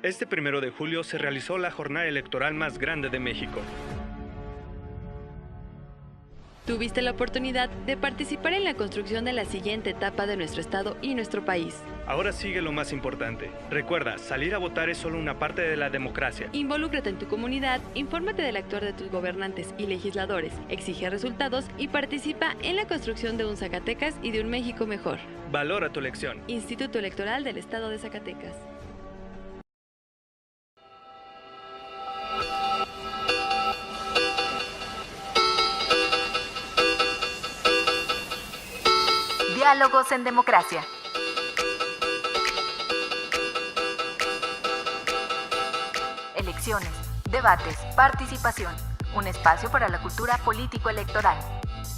Este 1 de julio se realizó la jornada electoral más grande de México. Tuviste la oportunidad de participar en la construcción de la siguiente etapa de nuestro estado y nuestro país. Ahora sigue lo más importante. Recuerda, salir a votar es solo una parte de la democracia. Involúcrate en tu comunidad, infórmate del actuar de tus gobernantes y legisladores, exige resultados y participa en la construcción de un Zacatecas y de un México mejor. Valora tu elección. Instituto Electoral del Estado de Zacatecas. Diálogos en democracia. Elecciones, debates, participación. Un espacio para la cultura político-electoral.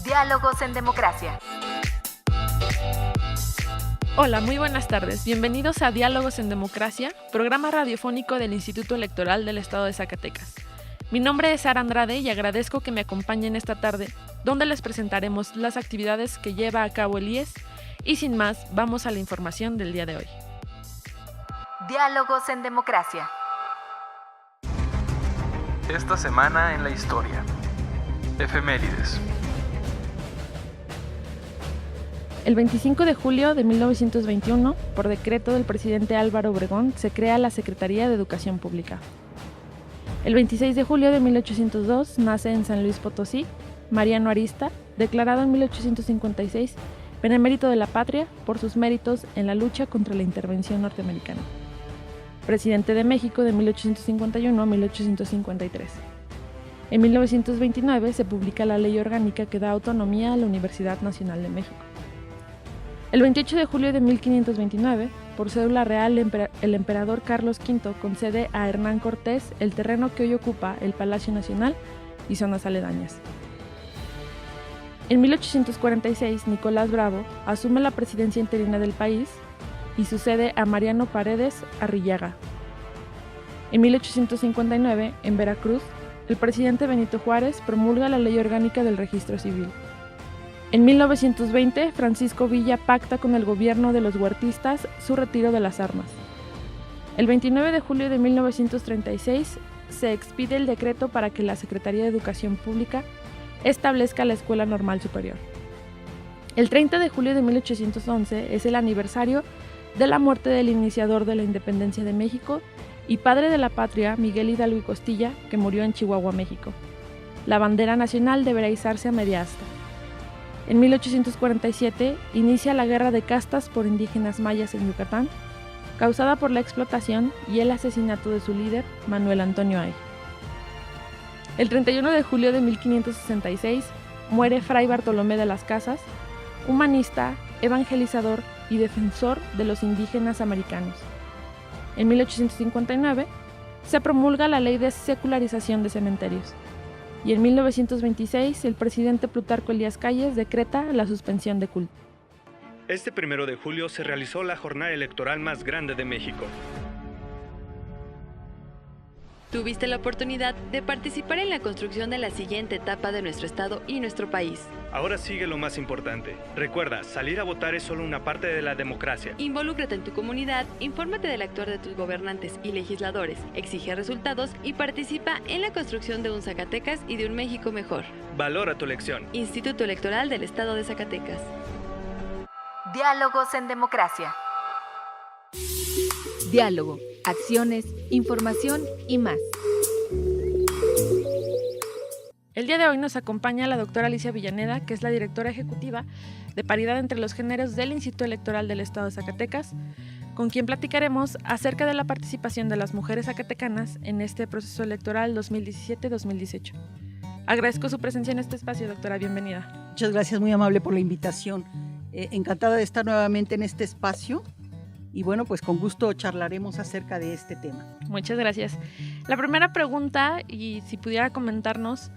Diálogos en democracia. Hola, muy buenas tardes. Bienvenidos a Diálogos en Democracia, programa radiofónico del Instituto Electoral del Estado de Zacatecas. Mi nombre es Sara Andrade y agradezco que me acompañen esta tarde, donde les presentaremos las actividades que lleva a cabo el IES y sin más, vamos a la información del día de hoy. Diálogos en democracia. Esta semana en la historia. Efemérides. El 25 de julio de 1921, por decreto del presidente Álvaro Obregón, se crea la Secretaría de Educación Pública. El 26 de julio de 1802 nace en San Luis Potosí Mariano Arista, declarado en 1856 Benemérito de la Patria por sus méritos en la lucha contra la intervención norteamericana. Presidente de México de 1851 a 1853. En 1929 se publica la Ley Orgánica que da autonomía a la Universidad Nacional de México. El 28 de julio de 1529, por cédula real, el emperador Carlos V concede a Hernán Cortés el terreno que hoy ocupa el Palacio Nacional y zonas aledañas. En 1846, Nicolás Bravo asume la presidencia interina del país y sucede a Mariano Paredes Arrillaga. En 1859, en Veracruz, el presidente Benito Juárez promulga la Ley Orgánica del Registro Civil. En 1920, Francisco Villa pacta con el gobierno de los huertistas su retiro de las armas. El 29 de julio de 1936, se expide el decreto para que la Secretaría de Educación Pública establezca la Escuela Normal Superior. El 30 de julio de 1811 es el aniversario de la muerte del iniciador de la independencia de México y padre de la patria, Miguel Hidalgo y Costilla, que murió en Chihuahua, México. La bandera nacional deberá izarse a media asta. En 1847 inicia la Guerra de Castas por indígenas mayas en Yucatán, causada por la explotación y el asesinato de su líder, Manuel Antonio Ay. El 31 de julio de 1566 muere Fray Bartolomé de las Casas, humanista, evangelizador y defensor de los indígenas americanos. En 1859 se promulga la Ley de Secularización de Cementerios. Y en 1926 el presidente Plutarco Elías Calles decreta la suspensión de culto. Este 1 de julio se realizó la jornada electoral más grande de México. Tuviste la oportunidad de participar en la construcción de la siguiente etapa de nuestro estado y nuestro país. Ahora sigue lo más importante. Recuerda, salir a votar es solo una parte de la democracia. Involúcrate en tu comunidad, infórmate del actuar de tus gobernantes y legisladores, exige resultados y participa en la construcción de un Zacatecas y de un México mejor. Valora tu elección. Instituto Electoral del Estado de Zacatecas. Diálogos en democracia. Diálogo, acciones, información y más. El día de hoy nos acompaña la doctora Alicia Villaneda, que es la directora ejecutiva de Paridad entre los Géneros del Instituto Electoral del Estado de Zacatecas, con quien platicaremos acerca de la participación de las mujeres zacatecanas en este proceso electoral 2017-2018. Agradezco su presencia en este espacio, doctora, bienvenida. Muchas gracias, muy amable por la invitación. Encantada de estar nuevamente en este espacio y bueno, pues con gusto charlaremos acerca de este tema. Muchas gracias. La primera pregunta, y si pudiera comentarnos,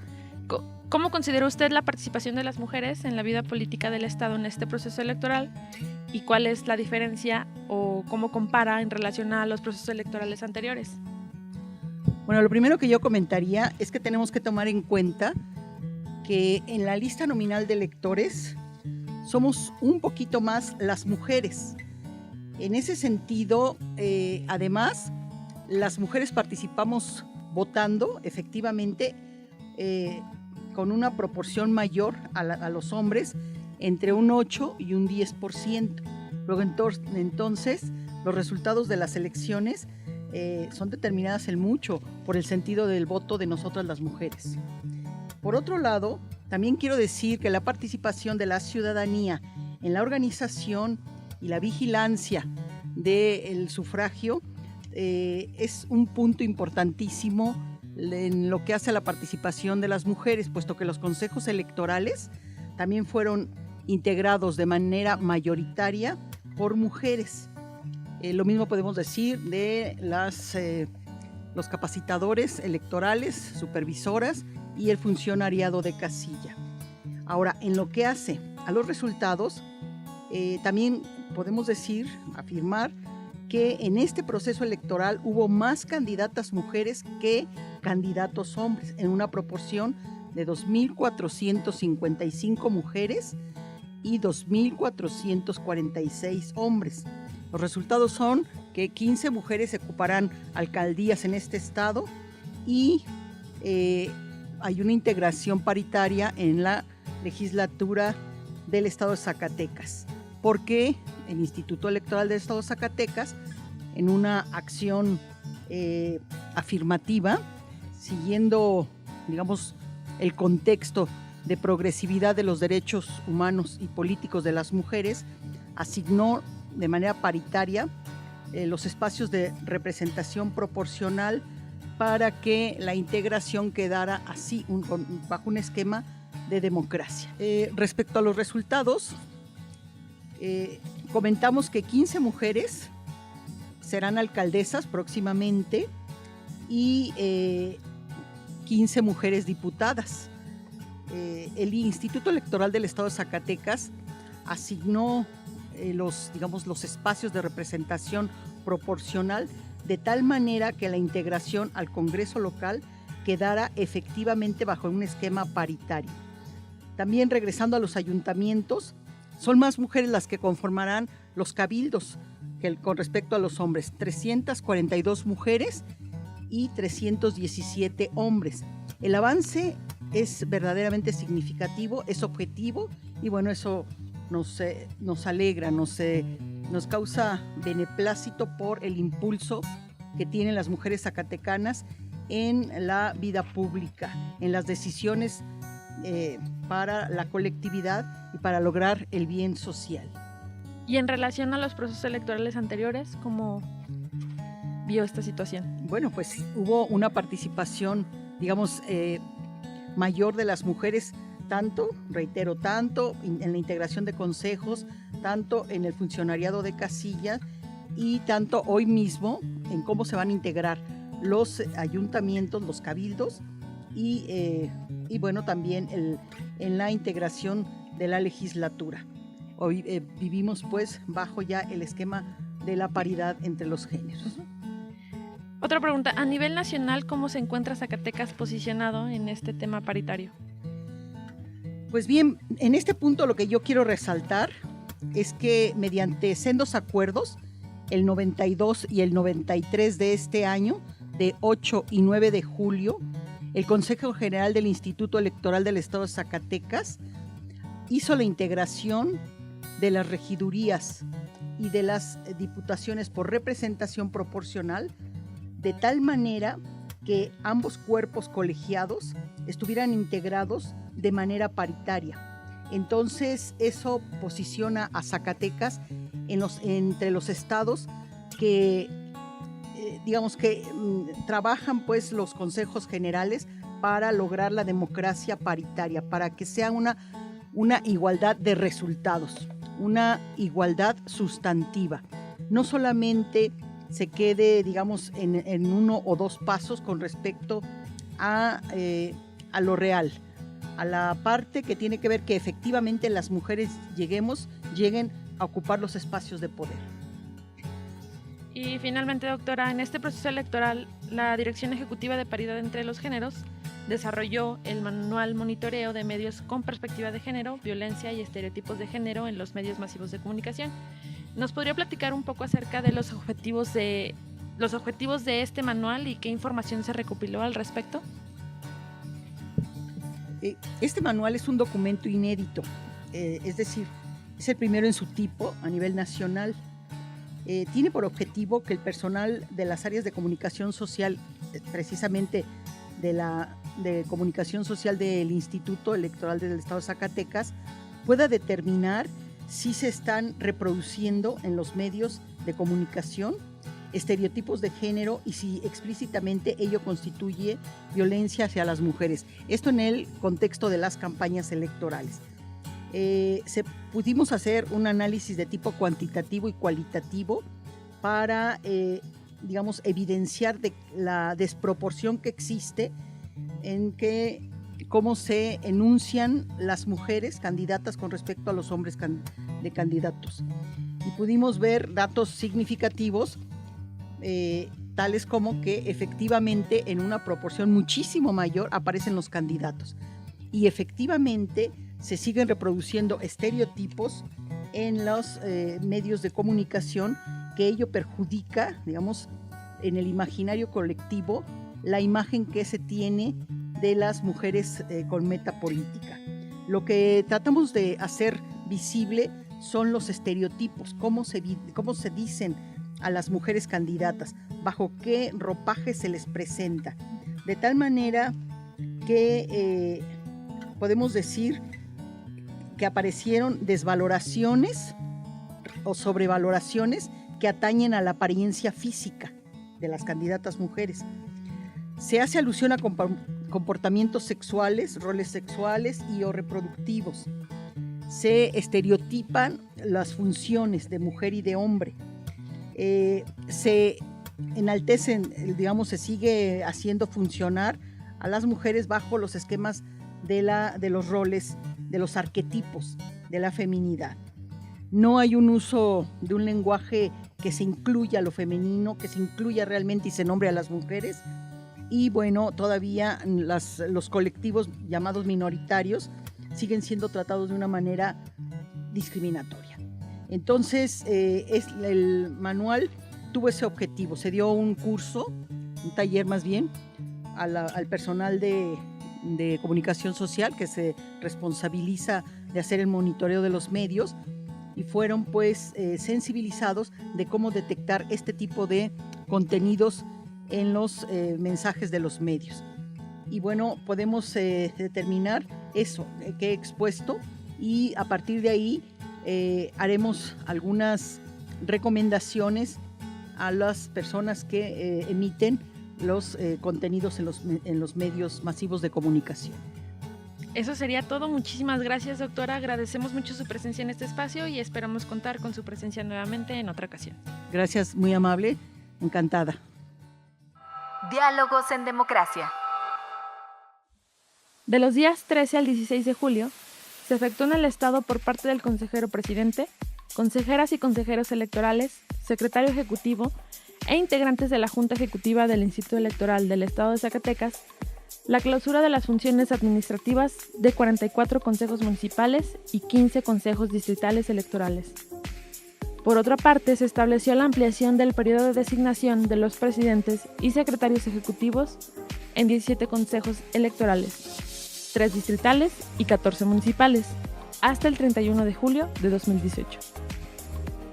¿cómo considera usted la participación de las mujeres en la vida política del Estado en este proceso electoral? ¿Y cuál es la diferencia o cómo compara en relación a los procesos electorales anteriores? Bueno, lo primero que yo comentaría es que tenemos que tomar en cuenta que en la lista nominal de electores somos un poquito más las mujeres. En ese sentido, además, las mujeres participamos votando efectivamente con una proporción mayor a los hombres, entre un 8 y un 10%. Luego entonces los resultados de las elecciones son determinadas en mucho por el sentido del voto de nosotras las mujeres. Por otro lado, también quiero decir que la participación de la ciudadanía en la organización y la vigilancia del sufragio es un punto importantísimo en lo que hace a la participación de las mujeres, puesto que los consejos electorales también fueron integrados de manera mayoritaria por mujeres. Lo mismo podemos decir de los capacitadores electorales, supervisoras y el funcionariado de casilla. Ahora, en lo que hace a los resultados, también podemos afirmar que en este proceso electoral hubo más candidatas mujeres que candidatos hombres, en una proporción de 2.455 mujeres y 2.446 hombres. Los resultados son que 15 mujeres ocuparán alcaldías en este estado y hay una integración paritaria en la legislatura del estado de Zacatecas, porque el Instituto Electoral del estado de Zacatecas, en una acción afirmativa, siguiendo, digamos, el contexto de progresividad de los derechos humanos y políticos de las mujeres, asignó de manera paritaria los espacios de representación proporcional para que la integración quedara así, bajo un esquema de democracia. Respecto a los resultados, comentamos que 15 mujeres serán alcaldesas próximamente y 15 mujeres diputadas. El Instituto Electoral del Estado de Zacatecas asignó los espacios de representación proporcional de tal manera que la integración al Congreso local quedara efectivamente bajo un esquema paritario. También, regresando a los ayuntamientos, son más mujeres las que conformarán los cabildos con respecto a los hombres, 342 mujeres y 317 hombres. El avance es verdaderamente significativo, es objetivo y bueno, eso nos alegra, nos causa beneplácito por el impulso que tienen las mujeres zacatecanas en la vida pública, en las decisiones para la colectividad y para lograr el bien social. Y en relación a los procesos electorales anteriores, ¿cómo vio esta situación? Bueno, pues hubo una participación, mayor de las mujeres, tanto en la integración de consejos, tanto en el funcionariado de casilla y tanto hoy mismo en cómo se van a integrar los ayuntamientos, los cabildos y bueno, también en la integración de la legislatura. Hoy vivimos pues bajo ya el esquema de la paridad entre los géneros. Otra pregunta, a nivel nacional, ¿cómo se encuentra Zacatecas posicionado en este tema paritario? Pues bien, en este punto lo que yo quiero resaltar es que mediante sendos acuerdos, el 92 y el 93 de este año, de 8 y 9 de julio, el Consejo General del Instituto Electoral del Estado de Zacatecas hizo la integración de las regidurías y de las diputaciones por representación proporcional, de tal manera que ambos cuerpos colegiados estuvieran integrados de manera paritaria. Entonces, eso posiciona a Zacatecas entre los estados que, trabajan pues los consejos generales para lograr la democracia paritaria, para que sea una igualdad de resultados, una igualdad sustantiva. No solamente se quede, en uno o dos pasos con respecto a lo real, a la parte que tiene que ver que efectivamente las mujeres lleguen a ocupar los espacios de poder. Y finalmente, doctora, en este proceso electoral, la Dirección Ejecutiva de Paridad entre los Géneros desarrolló el manual monitoreo de medios con perspectiva de género, violencia y estereotipos de género en los medios masivos de comunicación. ¿Nos podría platicar un poco acerca de los objetivos de los objetivos de este manual y qué información se recopiló al respecto? Este manual es un documento inédito, es decir, es el primero en su tipo a nivel nacional. Tiene por objetivo que el personal de las áreas de comunicación social, precisamente de comunicación social del Instituto Electoral del Estado de Zacatecas, pueda determinar si se están reproduciendo en los medios de comunicación estereotipos de género y si explícitamente ello constituye violencia hacia las mujeres. Esto en el contexto de las campañas electorales. Pudimos hacer un análisis de tipo cuantitativo y cualitativo para, evidenciar la desproporción que existe en cómo se enuncian las mujeres candidatas con respecto a los hombres de candidatos. Y pudimos ver datos significativos, tales como que efectivamente en una proporción muchísimo mayor aparecen los candidatos. Y efectivamente se siguen reproduciendo estereotipos en los medios de comunicación, que ello perjudica, en el imaginario colectivo, la imagen que se tiene de las mujeres con meta política. Lo que tratamos de hacer visible son los estereotipos, cómo se dicen a las mujeres candidatas, bajo qué ropaje se les presenta, de tal manera que podemos decir que aparecieron desvaloraciones o sobrevaloraciones que atañen a la apariencia física de las candidatas mujeres. Se hace alusión a comportamientos sexuales, roles sexuales y o reproductivos. Se estereotipan las funciones de mujer y de hombre. Se enaltecen, se sigue haciendo funcionar a las mujeres bajo los esquemas de los roles, de los arquetipos de la feminidad. No hay un uso de un lenguaje que se incluya lo femenino, que se incluya realmente y se nombre a las mujeres. Y bueno, todavía los colectivos llamados minoritarios siguen siendo tratados de una manera discriminatoria. Entonces, el manual tuvo ese objetivo. Se dio un curso, un taller más bien, al personal de comunicación social que se responsabiliza de hacer el monitoreo de los medios, y fueron pues sensibilizados de cómo detectar este tipo de contenidos en los mensajes de los medios. Y bueno, podemos determinar eso que he expuesto, y a partir de ahí haremos algunas recomendaciones a las personas que emiten los contenidos en los medios masivos de comunicación. Eso sería todo. Muchísimas gracias, doctora. Agradecemos mucho su presencia en este espacio y esperamos contar con su presencia nuevamente en otra ocasión. Gracias, muy amable, encantada. Diálogos en Democracia. De los días 13 al 16 de julio, se efectuó en el Estado por parte del consejero presidente, consejeras y consejeros electorales, secretario ejecutivo e integrantes de la Junta Ejecutiva del Instituto Electoral del Estado de Zacatecas, la clausura de las funciones administrativas de 44 consejos municipales y 15 consejos distritales electorales. Por otra parte, se estableció la ampliación del periodo de designación de los presidentes y secretarios ejecutivos en 17 consejos electorales, 3 distritales y 14 municipales, hasta el 31 de julio de 2018.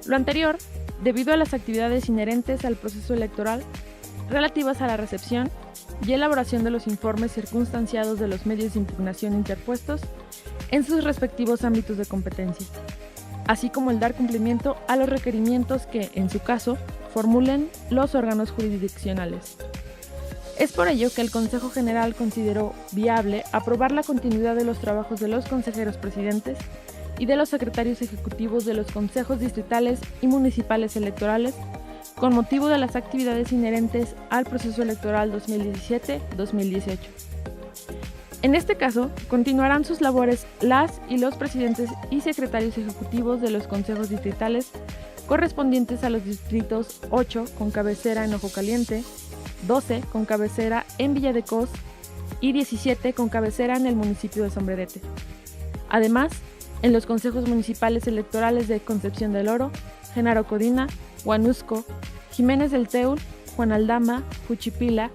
Lo anterior, debido a las actividades inherentes al proceso electoral relativas a la recepción y elaboración de los informes circunstanciados de los medios de impugnación interpuestos en sus respectivos ámbitos de competencia, así como el dar cumplimiento a los requerimientos que, en su caso, formulen los órganos jurisdiccionales. Es por ello que el Consejo General consideró viable aprobar la continuidad de los trabajos de los consejeros presidentes y de los secretarios ejecutivos de los consejos distritales y municipales electorales con motivo de las actividades inherentes al proceso electoral 2017-2018. En este caso, continuarán sus labores las y los presidentes y secretarios ejecutivos de los consejos distritales correspondientes a los distritos 8 con cabecera en Ojo Caliente, 12 con cabecera en Villa de Cos y 17 con cabecera en el municipio de Sombrerete. Además, en los consejos municipales electorales de Concepción del Oro, Genaro Codina, Huanusco, Jiménez del Teul Juan Aldama, Juchipila,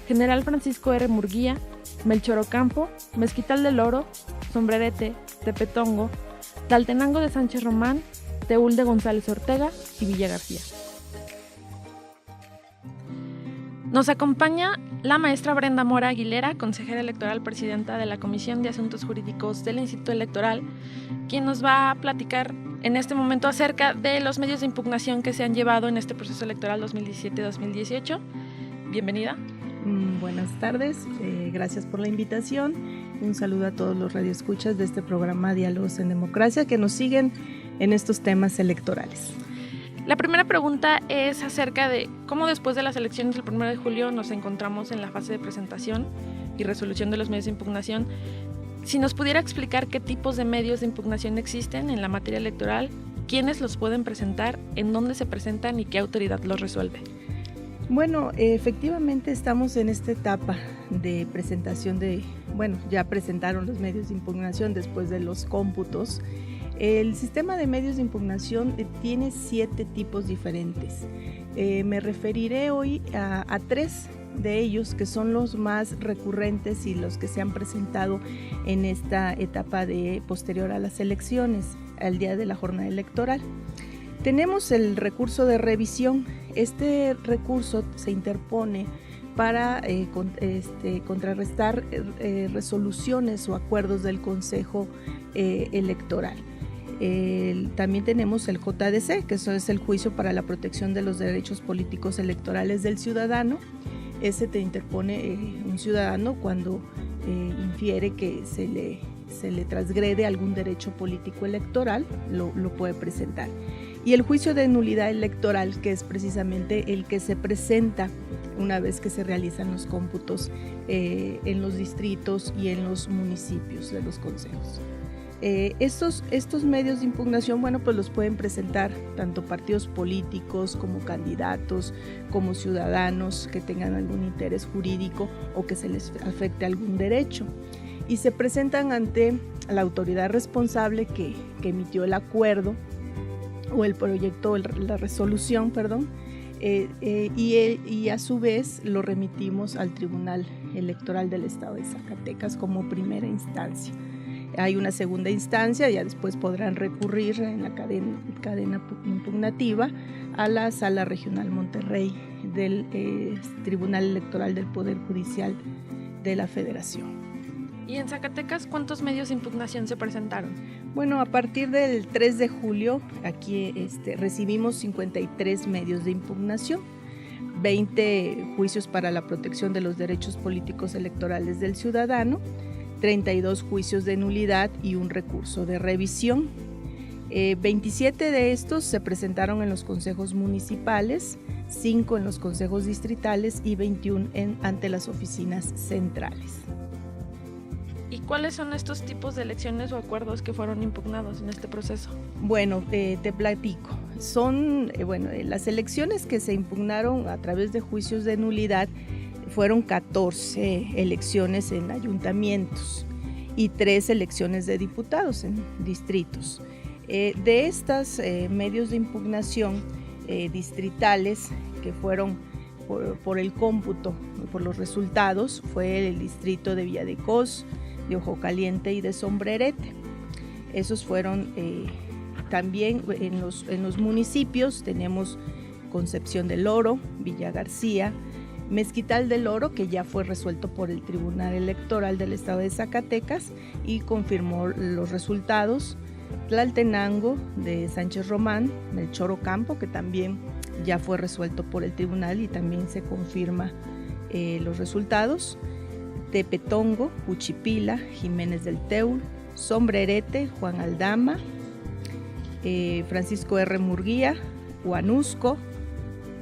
General Francisco R. Murguía, Melchor Ocampo, Mezquital del Oro, Sombrerete, Tepetongo, Tlaltenango de Sánchez Román, Teúl de González Ortega y Villa García. Nos acompaña la maestra Brenda Mora Aguilera, consejera electoral presidenta de la Comisión de Asuntos Jurídicos del Instituto Electoral, quien nos va a platicar en este momento acerca de los medios de impugnación que se han llevado en este proceso electoral 2017-2018. Bienvenida. Buenas tardes, gracias por la invitación. Un saludo a todos los radioescuchas de este programa Diálogos en Democracia que nos siguen en estos temas electorales. La primera pregunta es acerca de cómo después de las elecciones del 1 de julio nos encontramos en la fase de presentación y resolución de los medios de impugnación. Si nos pudiera explicar qué tipos de medios de impugnación existen en la materia electoral, quiénes los pueden presentar, en dónde se presentan y qué autoridad los resuelve. Bueno, efectivamente estamos en esta etapa de presentación ya presentaron los medios de impugnación después de los cómputos. El sistema de medios de impugnación tiene 7 tipos diferentes. Me referiré hoy a 3 de ellos que son los más recurrentes y los que se han presentado en esta etapa posterior a las elecciones, al día de la jornada electoral. Tenemos el recurso de revisión. Este recurso se interpone para contrarrestar resoluciones o acuerdos del Consejo Electoral. También tenemos el JDC, que eso es el Juicio para la Protección de los Derechos Políticos Electorales del Ciudadano. Ese te interpone un ciudadano cuando infiere que se le transgrede algún derecho político electoral, lo puede presentar. Y el juicio de nulidad electoral, que es precisamente el que se presenta una vez que se realizan los cómputos en los distritos y en los municipios de los consejos. Estos medios de impugnación, pues los pueden presentar tanto partidos políticos como candidatos, como ciudadanos que tengan algún interés jurídico o que se les afecte algún derecho. Y se presentan ante la autoridad responsable que emitió el acuerdo o el proyecto, la resolución, y a su vez lo remitimos al Tribunal Electoral del Estado de Zacatecas como primera instancia. Hay una segunda instancia, ya después podrán recurrir en la cadena impugnativa a la Sala Regional Monterrey del Tribunal Electoral del Poder Judicial de la Federación. ¿Y en Zacatecas cuántos medios de impugnación se presentaron? Bueno, a partir del 3 de julio aquí recibimos 53 medios de impugnación, 20 juicios para la protección de los derechos políticos electorales del ciudadano, 32 juicios de nulidad y un recurso de revisión. 27 de estos se presentaron en los consejos municipales, 5 en los consejos distritales y 21 ante las oficinas centrales. ¿Y cuáles son estos tipos de elecciones o acuerdos que fueron impugnados en este proceso? Bueno, te platico. Son, las elecciones que se impugnaron a través de juicios de nulidad fueron 14 elecciones en ayuntamientos y 3 elecciones de diputados en distritos. De estas medios de impugnación distritales que fueron por el cómputo, por los resultados, fue el distrito de Villa de Cos, de Ojo Caliente y de Sombrerete. Esos fueron también en los municipios. Tenemos Concepción del Oro, Villa García, Mezquital del Oro, que ya fue resuelto por el Tribunal Electoral del Estado de Zacatecas y confirmó los resultados, Tlaltenango de Sánchez Román, Melchor Ocampo, que también ya fue resuelto por el tribunal y también se confirma los resultados, Tepetongo, Juchipila, Jiménez del Teúl, Sombrerete, Juan Aldama, Francisco R. Murguía, Huanusco,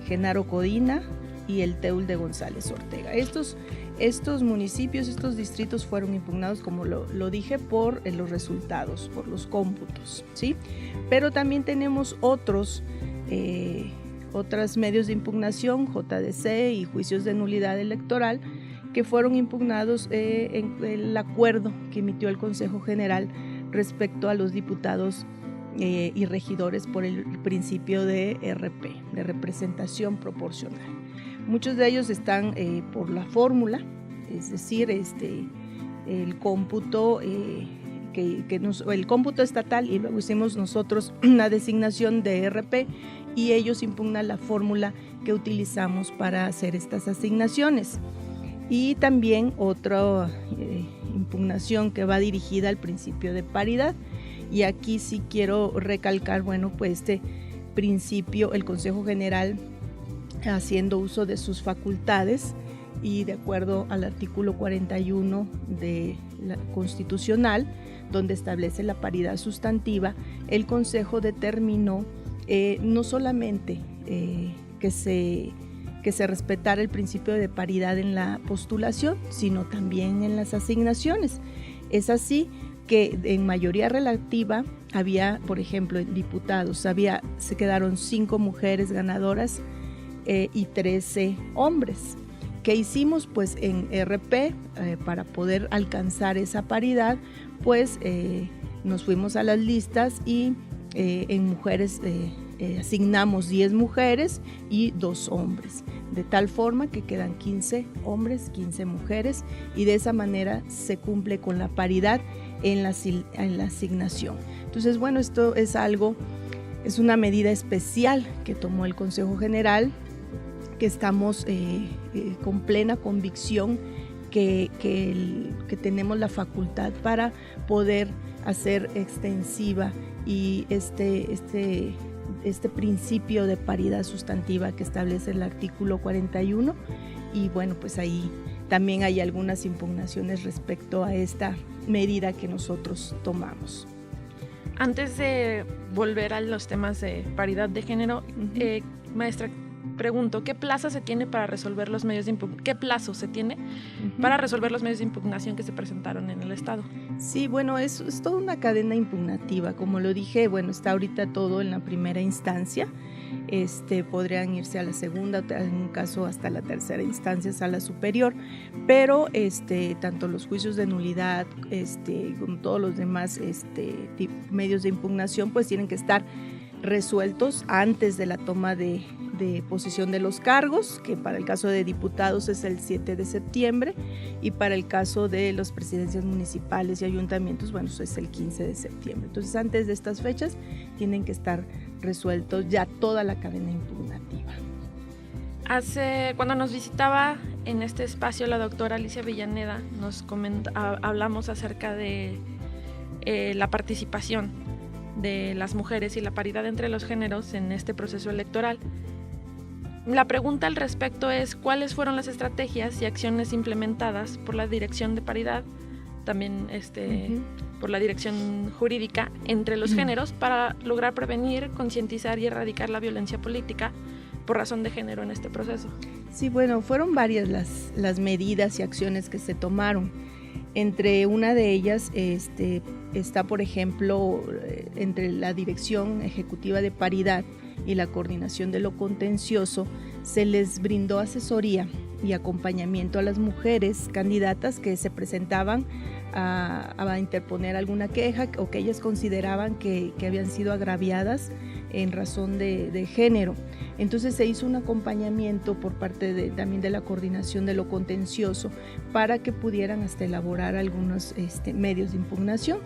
Genaro Codina y el Teúl de González Ortega. Estos municipios, estos distritos fueron impugnados, como lo dije, por los resultados, por los cómputos, ¿sí? Pero también tenemos otros medios de impugnación, JDC y juicios de nulidad electoral, que fueron impugnados en el acuerdo que emitió el Consejo General respecto a los diputados y regidores por el principio de RP, de representación proporcional. Muchos de ellos están por la fórmula, es decir, el cómputo el cómputo estatal, y luego hicimos nosotros una designación de RP y ellos impugnan la fórmula que utilizamos para hacer estas asignaciones. Y también otra impugnación que va dirigida al principio de paridad, y aquí sí quiero recalcar, pues este principio, el Consejo General, haciendo uso de sus facultades y de acuerdo al artículo 41 de la Constitucional, donde establece la paridad sustantiva, el Consejo determinó no solamente que se respetara el principio de paridad en la postulación, sino también en las asignaciones. Es así que en mayoría relativa había, por ejemplo, en diputados, se quedaron 5 mujeres ganadoras y 13 hombres. ¿Qué hicimos? Pues en RP, para poder alcanzar esa paridad, pues nos fuimos a las listas y en mujeres asignamos 10 mujeres y 2 hombres, de tal forma que quedan 15 hombres, 15 mujeres, y de esa manera se cumple con la paridad en la asignación. Entonces, esto es una medida especial que tomó el Consejo General, que estamos con plena convicción que tenemos la facultad para poder hacer extensiva y este principio de paridad sustantiva que establece el artículo 41, y pues ahí también hay algunas impugnaciones respecto a esta medida que nosotros tomamos. Antes de volver a los temas de paridad de género, maestra, pregunto, ¿qué plazo se tiene para resolver los medios de impugnación que se presentaron en el Estado? Sí, es toda una cadena impugnativa. Como lo dije, está ahorita todo en la primera instancia. Podrían irse a la segunda, en un caso hasta la tercera instancia, sala superior, pero tanto los juicios de nulidad como todos los demás medios de impugnación, pues tienen que estar resueltos antes de la toma de posición de los cargos, que para el caso de diputados es el 7 de septiembre y para el caso de las presidencias municipales y ayuntamientos, es el 15 de septiembre. Entonces, antes de estas fechas tienen que estar resueltos ya toda la cadena impugnativa. Cuando nos visitaba en este espacio la doctora Alicia Villaneda, hablamos acerca de la participación de las mujeres y la paridad entre los géneros en este proceso electoral. La pregunta al respecto es: ¿cuáles fueron las estrategias y acciones implementadas por la Dirección de Paridad, también por la Dirección Jurídica, entre los géneros para lograr prevenir, concientizar y erradicar la violencia política por razón de género en este proceso? Sí, fueron varias las medidas y acciones que se tomaron. Entre una de ellas está, por ejemplo, entre la Dirección Ejecutiva de Paridad y la Coordinación de lo Contencioso, se les brindó asesoría y acompañamiento a las mujeres candidatas que se presentaban a interponer alguna queja o que ellas consideraban que habían sido agraviadas en razón de género. Entonces se hizo un acompañamiento por parte también de la Coordinación de lo Contencioso para que pudieran hasta elaborar algunos medios de impugnación.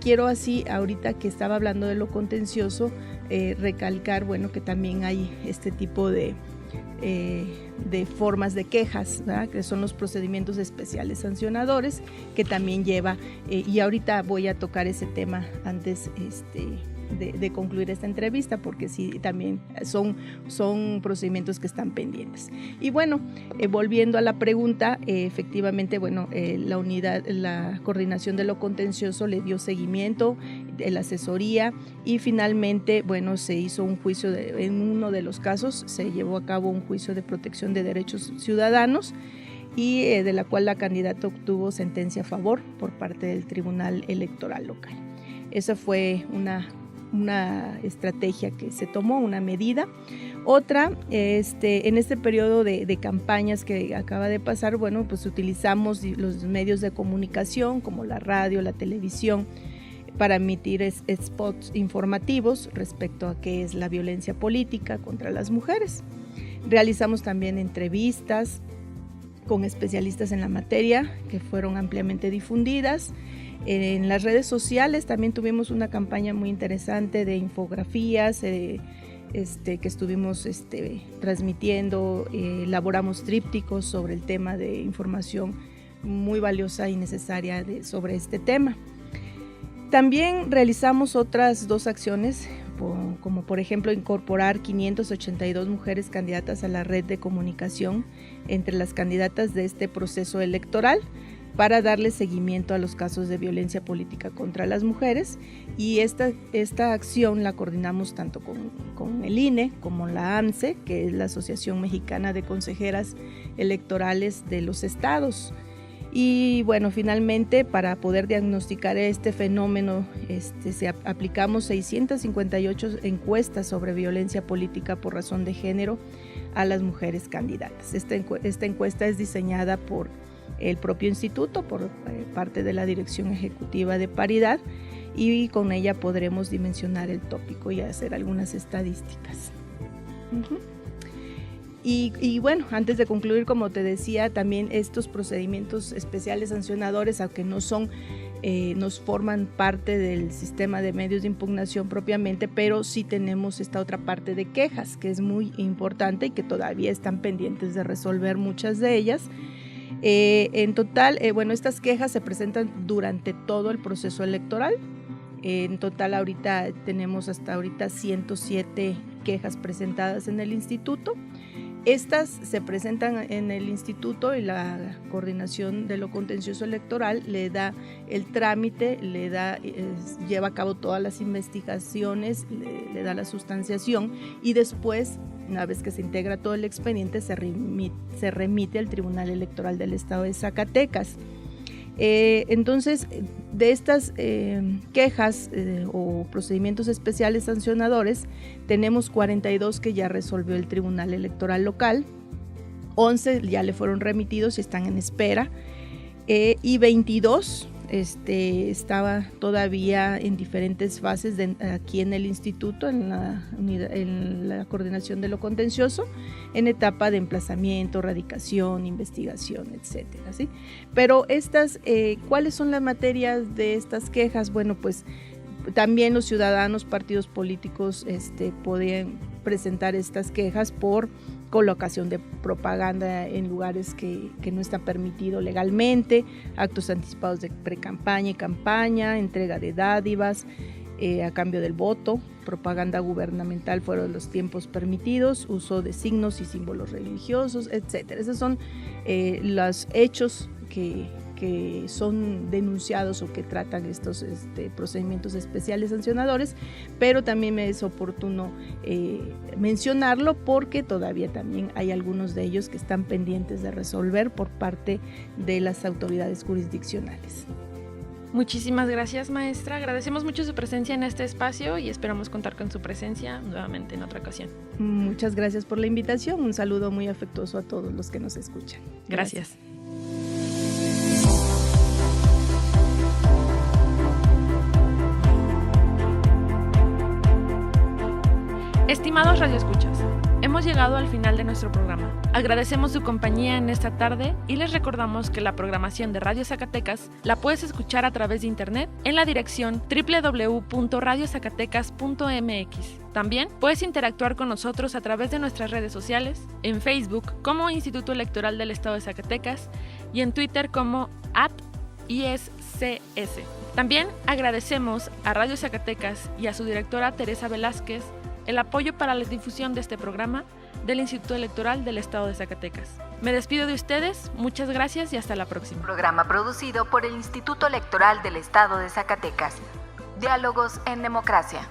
Quiero así, ahorita que estaba hablando de lo contencioso, recalcar que también hay este tipo de formas de quejas, ¿verdad?, que son los procedimientos especiales sancionadores, que también lleva, y ahorita voy a tocar ese tema antes de concluir esta entrevista, porque sí, también son procedimientos que están pendientes. Y volviendo a la pregunta, efectivamente, la Coordinación de lo Contencioso le dio seguimiento, la asesoría, y finalmente, se hizo un juicio, en uno de los casos se llevó a cabo un juicio de protección de derechos ciudadanos, y de la cual la candidata obtuvo sentencia a favor por parte del Tribunal Electoral local. Esa fue una estrategia que se tomó, una medida. Otra, en este periodo de campañas que acaba de pasar, utilizamos los medios de comunicación como la radio, la televisión, para emitir spots informativos respecto a qué es la violencia política contra las mujeres. Realizamos también entrevistas con especialistas en la materia que fueron ampliamente difundidas. En las redes sociales también tuvimos una campaña muy interesante de infografías que estuvimos transmitiendo. Elaboramos trípticos sobre el tema de información muy valiosa y necesaria sobre este tema. También realizamos otras 2 acciones, como por ejemplo incorporar 582 mujeres candidatas a la red de comunicación entre las candidatas de este proceso electoral para darle seguimiento a los casos de violencia política contra las mujeres, y esta acción la coordinamos tanto con el INE como la AMCE, que es la Asociación Mexicana de Consejeras Electorales de los Estados. Y bueno, finalmente, para poder diagnosticar este fenómeno, aplicamos 658 encuestas sobre violencia política por razón de género a las mujeres candidatas. Esta encuesta es diseñada por el propio instituto, por parte de la Dirección Ejecutiva de Paridad, y con ella podremos dimensionar el tópico y hacer algunas estadísticas. Y bueno, antes de concluir, como te decía, también estos procedimientos especiales sancionadores, aunque no forman parte del sistema de medios de impugnación propiamente, pero sí tenemos esta otra parte de quejas, que es muy importante y que todavía están pendientes de resolver muchas de ellas. En total, estas quejas se presentan durante todo el proceso electoral. En total tenemos hasta ahorita 107 quejas presentadas en el instituto. Estas se presentan en el instituto y la Coordinación de lo Contencioso Electoral le da el trámite, lleva a cabo todas las investigaciones, le da la sustanciación, y después, una vez que se integra todo el expediente, se remite al Tribunal Electoral del Estado de Zacatecas. Entonces, de estas quejas o procedimientos especiales sancionadores, tenemos 42 que ya resolvió el Tribunal Electoral local, 11 ya le fueron remitidos y están en espera, y 22 estaba todavía en diferentes fases aquí en el instituto, en la Coordinación de lo Contencioso, en etapa de emplazamiento, radicación, investigación, etcétera, ¿sí? Pero ¿cuáles son las materias de estas quejas? Bueno, pues también los ciudadanos, partidos políticos podían presentar estas quejas por colocación de propaganda en lugares que no está permitido legalmente, actos anticipados de pre-campaña y campaña, entrega de dádivas a cambio del voto, propaganda gubernamental fuera de los tiempos permitidos, uso de signos y símbolos religiosos, etcétera. Esos son los hechos que son denunciados o que tratan estos procedimientos especiales sancionadores, pero también me es oportuno mencionarlo porque todavía también hay algunos de ellos que están pendientes de resolver por parte de las autoridades jurisdiccionales. Muchísimas gracias, maestra. Agradecemos mucho su presencia en este espacio y esperamos contar con su presencia nuevamente en otra ocasión. Muchas gracias por la invitación. Un saludo muy afectuoso a todos los que nos escuchan. Gracias. Estimados radioescuchas, hemos llegado al final de nuestro programa. Agradecemos su compañía en esta tarde y les recordamos que la programación de Radio Zacatecas la puedes escuchar a través de internet en la dirección www.radiozacatecas.mx. También puedes interactuar con nosotros a través de nuestras redes sociales, en Facebook como Instituto Electoral del Estado de Zacatecas y en Twitter como @ISCS. También agradecemos a Radio Zacatecas y a su directora Teresa Velázquez el apoyo para la difusión de este programa del Instituto Electoral del Estado de Zacatecas. Me despido de ustedes, muchas gracias y hasta la próxima. Programa producido por el Instituto Electoral del Estado de Zacatecas. Diálogos en Democracia.